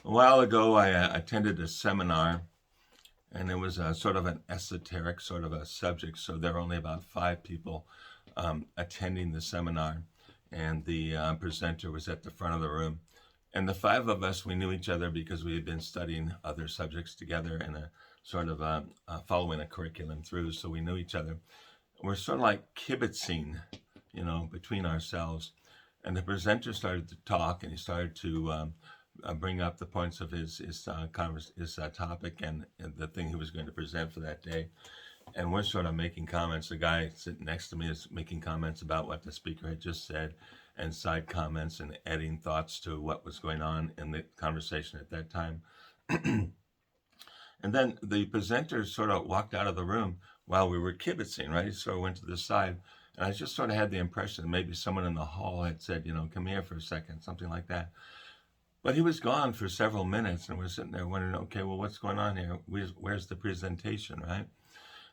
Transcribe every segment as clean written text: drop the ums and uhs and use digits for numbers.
A while ago, I attended a seminar, and it was a sort of an esoteric sort of a subject. So there were only about 5 people attending the seminar, and the presenter was at the front of the room. And the 5 of us, we knew each other because we had been studying other subjects together and a sort of following a curriculum through. So we knew each other. We're sort of like kibitzing, between ourselves. And the presenter started to talk, and he started to bring up the points of his topic and the thing he was going to present for that day. And we're sort of making comments. The guy sitting next to me is making comments about what the speaker had just said, and side comments and adding thoughts to what was going on in the conversation at that time. And then the presenter sort of walked out of the room while we were kibitzing, right? He sort of went to the side. And I just sort of had the impression that maybe someone in the hall had said, come here for a second, something like that. But he was gone for several minutes, and we're sitting there wondering, okay, well, what's going on here? Where's the presentation, right?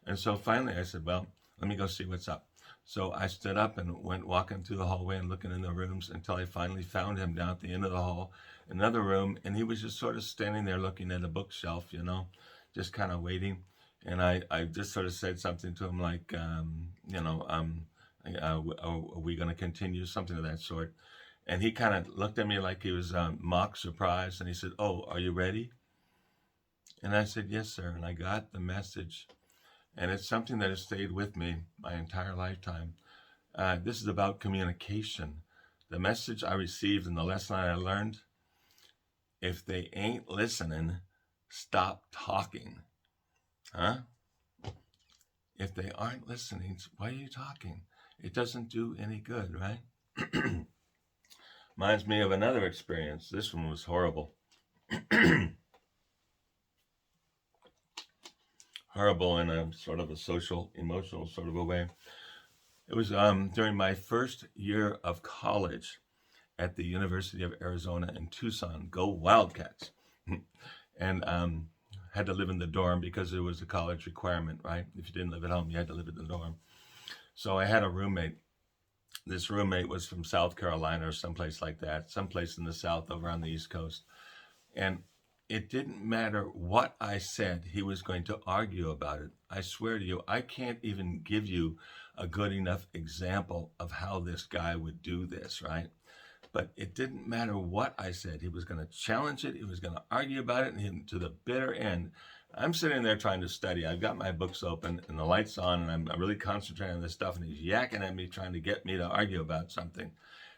And so finally I said, well, let me go see what's up. So I stood up and went walking through the hallway and looking in the rooms until I finally found him down at the end of the hall, another room, and he was just sort of standing there looking at a bookshelf, just kind of waiting. And I just sort of said something to him like, are we going to continue? Something of that sort. And he kind of looked at me like he was mock surprised, and he said, oh, are you ready? And I said, yes, sir. And I got the message. And it's something that has stayed with me my entire lifetime. This is about communication. The message I received and the lesson I learned: if they ain't listening, stop talking. Huh? If they aren't listening, why are you talking? It doesn't do any good, right? Reminds me of another experience. This one was horrible. Horrible in a sort of a social, emotional sort of a way. It was during my first year of college at the University of Arizona in Tucson. Go Wildcats! And had to live in the dorm because it was a college requirement, right? If you didn't live at home, you had to live in the dorm. So I had a roommate. This roommate was from South Carolina or someplace like that, someplace in the South over on the East Coast. And it didn't matter what I said, he was going to argue about it. I swear to you, I can't even give you a good enough example of how this guy would do this, right? But it didn't matter what I said. He was going to challenge it. He was going to argue about it, and to the bitter end. I'm sitting there trying to study. I've got my books open and the lights on, and I'm really concentrating on this stuff, and he's yakking at me, trying to get me to argue about something.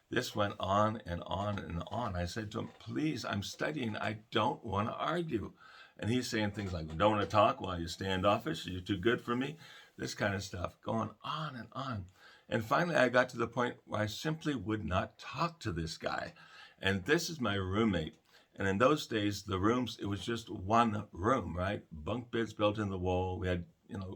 This went on and on and on. I said to him, please, I'm studying. I don't want to argue. And he's saying things like, don't want to talk while you're standoffish. You're too good for me. This kind of stuff going on and on. And finally, I got to the point where I simply would not talk to this guy. And this is my roommate. And in those days, the rooms, it was just one room, right? Bunk beds built in the wall. We had,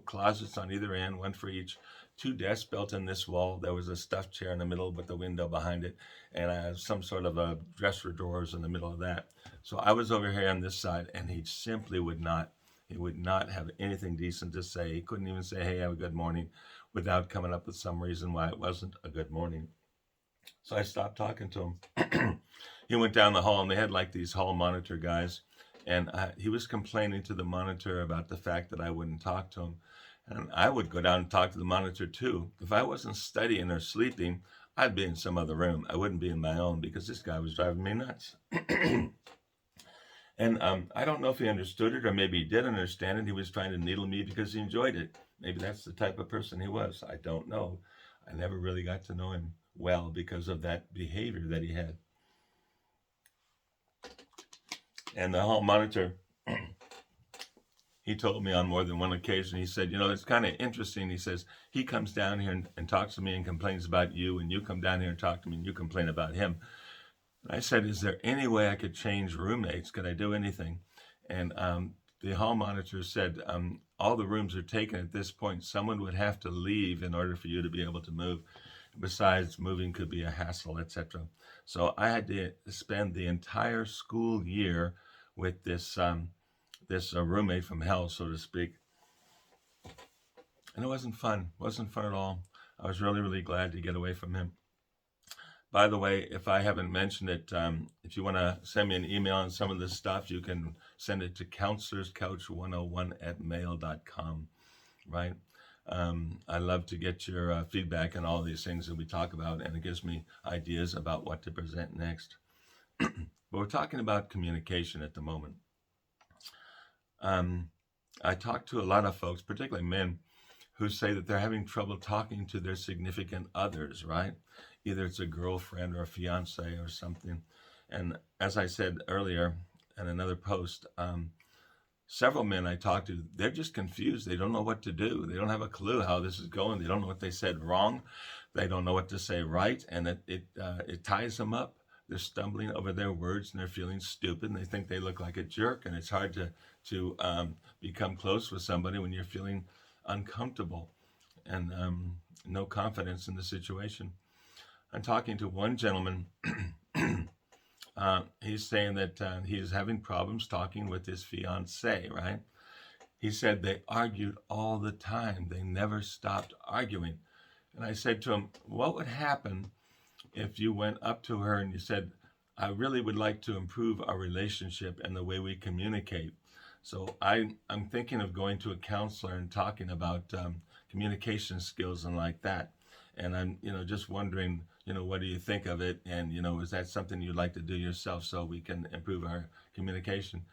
closets on either end, one for each. 2 desks built in this wall. There was a stuffed chair in the middle with the window behind it, and some sort of a dresser drawers in the middle of that. So I was over here on this side, and he simply would not. He would not have anything decent to say. He couldn't even say, hey, have a good morning, without coming up with some reason why it wasn't a good morning. So I stopped talking to him. He went down the hall, and they had like these hall monitor guys, and he was complaining to the monitor about the fact that I wouldn't talk to him. And I would go down and talk to the monitor too. If I wasn't studying or sleeping, I'd be in some other room. I wouldn't be in my own because this guy was driving me nuts. And I don't know if he understood it, or maybe he did understand it. He was trying to needle me because he enjoyed it. Maybe that's the type of person he was. I don't know. I never really got to know him well because of that behavior that he had. And the hall monitor, he told me on more than one occasion, he said, it's kind of interesting. He says, he comes down here and talks to me and complains about you, and you come down here and talk to me and you complain about him. And I said, is there any way I could change roommates? Could I do anything? And the hall monitor said, all the rooms are taken at this point. Someone would have to leave in order for you to be able to move. Besides, moving could be a hassle, etc. So I had to spend the entire school year with this roommate from hell, so to speak. And it wasn't fun. It wasn't fun at all. I was really, really glad to get away from him. By the way, if I haven't mentioned it, if you want to send me an email on some of this stuff, you can send it to counselorscouch101@mail.com, right? I love to get your feedback on all these things that we talk about, and it gives me ideas about what to present next. But we're talking about communication at the moment. Um, I talk to a lot of folks, particularly men, who say that they're having trouble talking to their significant others, right? Either it's a girlfriend or a fiance or something. And as I said earlier in another post, several men I talk to, they're just confused. They don't know what to do. They don't have a clue how this is going. They don't know what they said wrong. They don't know what to say right, and it ties them up. They're stumbling over their words and they're feeling stupid. And they think they look like a jerk, and it's hard to become close with somebody when you're feeling uncomfortable and no confidence in the situation. I'm talking to one gentleman. He's saying that he's having problems talking with his fiance, right? He said they argued all the time. They never stopped arguing. And I said to him, what would happen if you went up to her and you said, I really would like to improve our relationship and the way we communicate. So I'm thinking of going to a counselor and talking about communication skills and like that. And I'm, just wondering, what do you think of it? And, is that something you'd like to do yourself so we can improve our communication?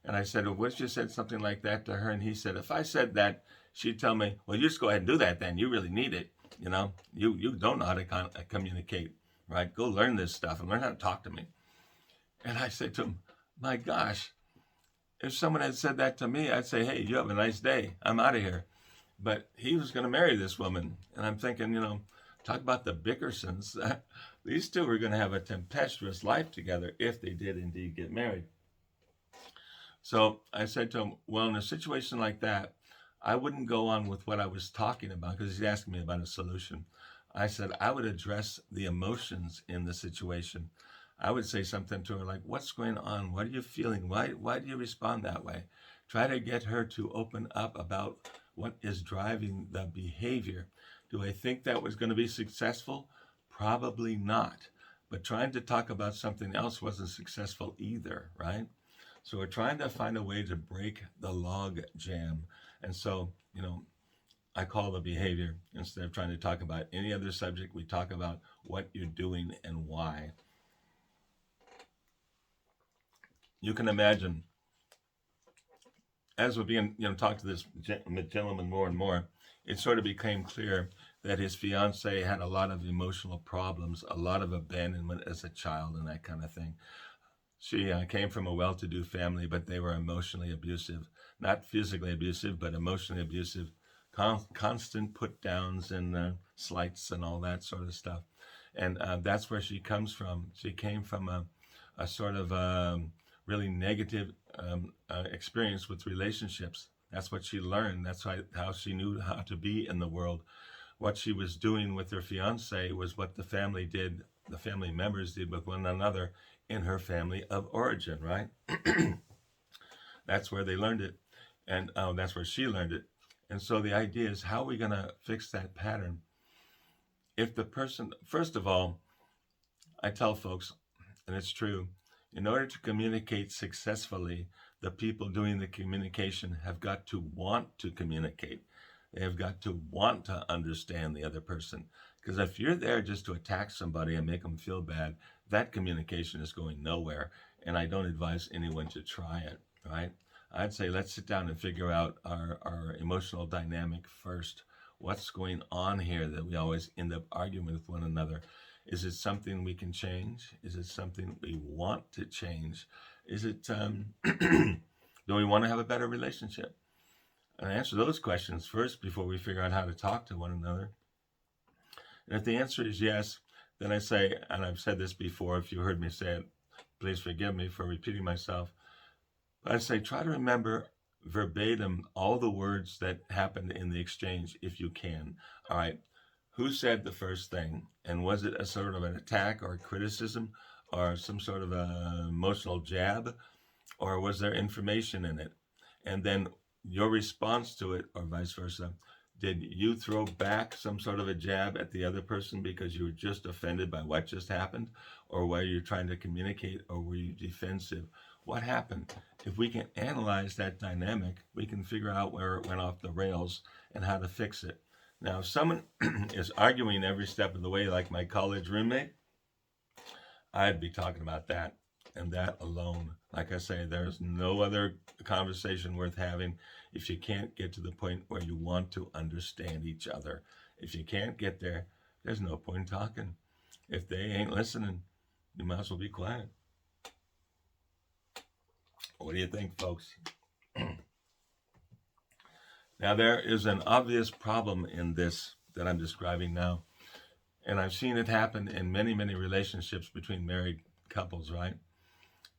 And I said, well, what if you said something like that to her? And he said, if I said that, she'd tell me, well, you just go ahead and do that then. You really need it. You don't know how to communicate, right? Go learn this stuff and learn how to talk to me. And I said to him, my gosh, if someone had said that to me, I'd say, hey, you have a nice day. I'm out of here. But he was going to marry this woman. And I'm thinking, talk about the Bickersons. These two were going to have a tempestuous life together if they did indeed get married. So I said to him, well, in a situation like that, I wouldn't go on with what I was talking about because he's asking me about a solution. I said I would address the emotions in the situation. I would say something to her like, what's going on? What are you feeling? Why do you respond that way? Try to get her to open up about what is driving the behavior. Do I think that was going to be successful? Probably not. But trying to talk about something else wasn't successful either, right? So we're trying to find a way to break the log jam. And so, I call the behavior. Instead of trying to talk about any other subject, we talk about what you're doing and why. You can imagine, as we're being, talk to this gentleman more and more, it sort of became clear that his fiance had a lot of emotional problems, a lot of abandonment as a child, and that kind of thing. She came from a well-to-do family, but they were emotionally abusive, not physically abusive, but emotionally abusive, constant put-downs and slights and all that sort of stuff. And that's where she comes from. She came from a sort of really negative experience with relationships. That's what she learned. That's how she knew how to be in the world. What she was doing with her fiance was what the family did, the family members did with one another in her family of origin, right? That's where they learned it. And that's where she learned it. And so the idea is, how are we going to fix that pattern? If the person, first of all, I tell folks, and it's true, in order to communicate successfully, the people doing the communication have got to want to communicate. They have got to want to understand the other person. Because if you're there just to attack somebody and make them feel bad, that communication is going nowhere. And I don't advise anyone to try it, right? I'd say let's sit down and figure out our emotional dynamic first. What's going on here that we always end up arguing with one another? Is it something we can change? Is it something we want to change? Is it, do we want to have a better relationship? And answer those questions first before we figure out how to talk to one another. And if the answer is yes, then I say, and I've said this before, if you heard me say it, please forgive me for repeating myself. But I say, try to remember verbatim all the words that happened in the exchange if you can. All right. Who said the first thing? And was it a sort of an attack or a criticism or some sort of an emotional jab? Or was there information in it? And then your response to it, or vice versa. Did you throw back some sort of a jab at the other person because you were just offended by what just happened? Or were you trying to communicate, or were you defensive? What happened? If we can analyze that dynamic, we can figure out where it went off the rails and how to fix it. Now, if someone is arguing every step of the way, like my college roommate, I'd be talking about that and that alone. Like I say, there's no other conversation worth having if you can't get to the point where you want to understand each other. If you can't get there, there's no point in talking. If they ain't listening, you might as well be quiet. What do you think, folks? Now, there is an obvious problem in this that I'm describing now. And I've seen it happen in many, many relationships between married couples, right?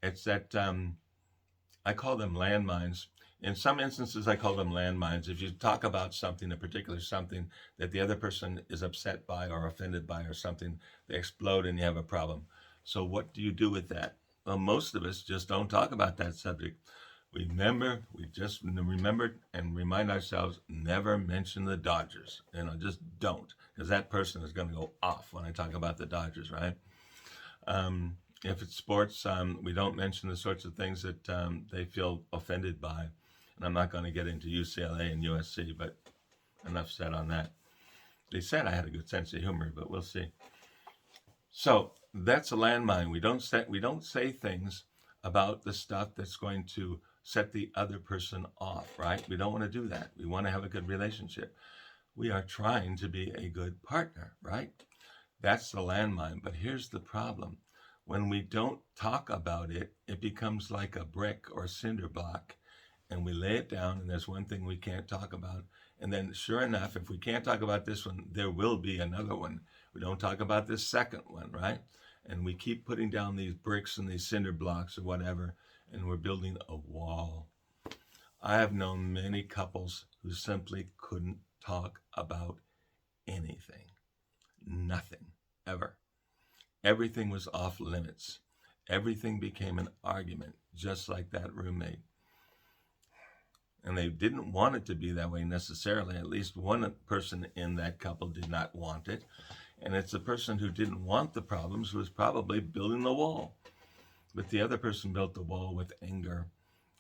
It's that I call them landmines. In some instances, I call them landmines. If you talk about something, a particular something that the other person is upset by or offended by or something, they explode and you have a problem. So, what do you do with that? Well, most of us just don't talk about that subject. We just remember and remind ourselves never mention the Dodgers. Just don't, because that person is going to go off when I talk about the Dodgers, right? If it's sports, we don't mention the sorts of things that they feel offended by. And I'm not going to get into UCLA and USC, but enough said on that. They said I had a good sense of humor, but we'll see. So that's a landmine. We don't say things about the stuff that's going to set the other person off, right? We don't want to do that. We want to have a good relationship. We are trying to be a good partner, right? That's the landmine. But here's the problem. When we don't talk about it, it becomes like a brick or cinder block. And we lay it down, and there's one thing we can't talk about. And then, sure enough, if we can't talk about this one, there will be another one. We don't talk about this second one, right? And we keep putting down these bricks and these cinder blocks or whatever, and we're building a wall. I have known many couples who simply couldn't talk about anything. Nothing, ever. Everything was off limits. Everything became an argument, just like that roommate. And they didn't want it to be that way necessarily. At least one person in that couple did not want it. And it's the person who didn't want the problems who was probably building the wall. But the other person built the wall with anger.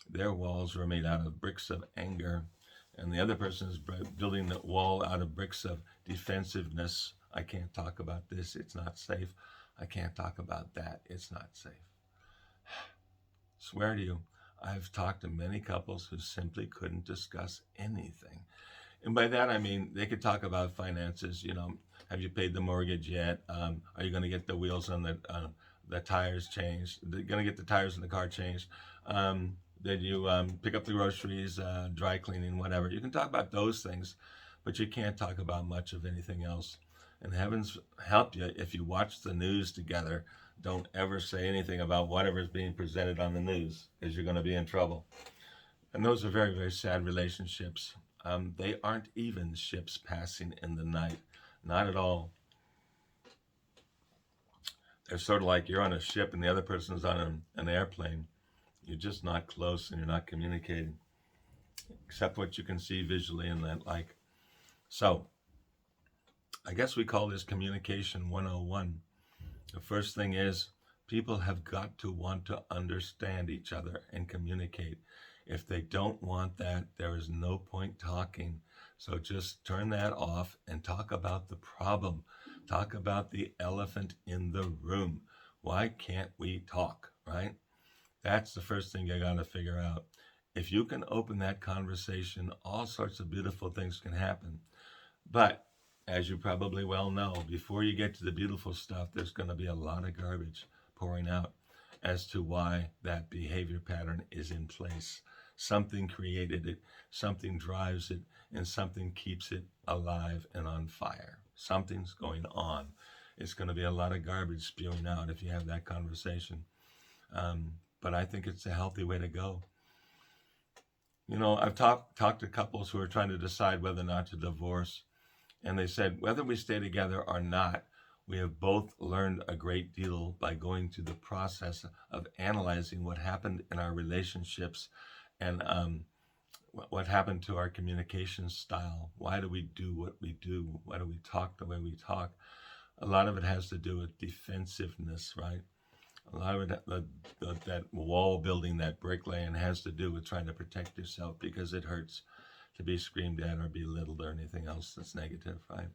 Their walls were made out of bricks of anger. And the other person is building the wall out of bricks of defensiveness. I can't talk about this. It's not safe. I can't talk about that. It's not safe. Swear to you, I've talked to many couples who simply couldn't discuss anything. And by that, I mean, they could talk about finances. Have you paid the mortgage yet? Are you going to get the wheels on the tires changed? They're going to get the tires in the car changed. Did you pick up the groceries, dry cleaning, whatever? You can talk about those things, but you can't talk about much of anything else. And heavens help you if you watch the news together. Don't ever say anything about whatever's being presented on the news, because you're going to be in trouble. And those are very, very sad relationships. They aren't even ships passing in the night. Not at all. They're sort of like you're on a ship and the other person's on an airplane. You're just not close and you're not communicating, except what you can see visually and that like. So, I guess we call this communication 101. The first thing is people have got to want to understand each other and communicate. If they don't want that, there is no point talking. So just turn that off and talk about the problem. Talk about the elephant in the room. Why can't we talk, right? That's the first thing you got to figure out. If you can open that conversation, all sorts of beautiful things can happen. But as you probably well know, before you get to the beautiful stuff, there's going to be a lot of garbage pouring out as to why that behavior pattern is in place. Something created it, something drives it, and something keeps it alive and on fire. Something's going on. It's going to be a lot of garbage spewing out if you have that conversation. But I think it's a healthy way to go. I've talked to couples who are trying to decide whether or not to divorce. And they said, whether we stay together or not, we have both learned a great deal by going through the process of analyzing what happened in our relationships and What happened to our communication style? Why do we do what we do? Why do we talk the way we talk? A lot of it has to do with defensiveness, right? A lot of it, that wall building, that bricklaying, has to do with trying to protect yourself because it hurts to be screamed at or belittled or anything else that's negative, right?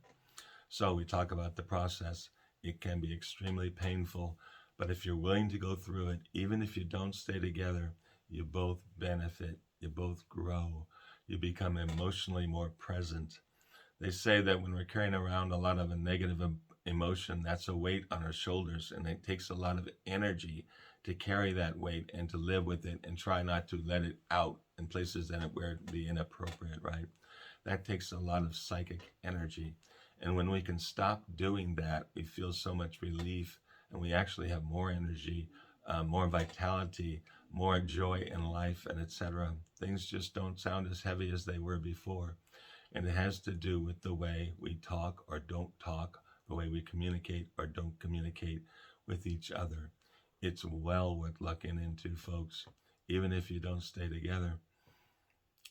So we talk about the process. It can be extremely painful, but if you're willing to go through it, even if you don't stay together, you both benefit, you both grow, you become emotionally more present. They say that when we're carrying around a lot of a negative emotion, that's a weight on our shoulders, and it takes a lot of energy to carry that weight and to live with it and try not to let it out in places that where it be inappropriate, right? That takes a lot of psychic energy. And when we can stop doing that, we feel so much relief, and we actually have more energy, more vitality, more joy in life, and etc. Things just don't sound as heavy as they were before. And it has to do with the way we talk or don't talk, the way we communicate or don't communicate with each other. It's well worth looking into, folks. Even if you don't stay together,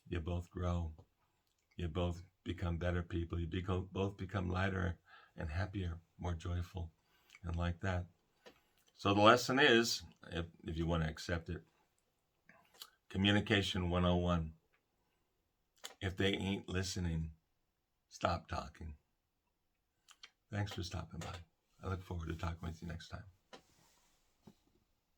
you both grow. You both become better people. Both become lighter and happier, more joyful, and like that. So the lesson is, if you want to accept it, communication 101. If they ain't listening, stop talking. Thanks for stopping by. I look forward to talking with you next time.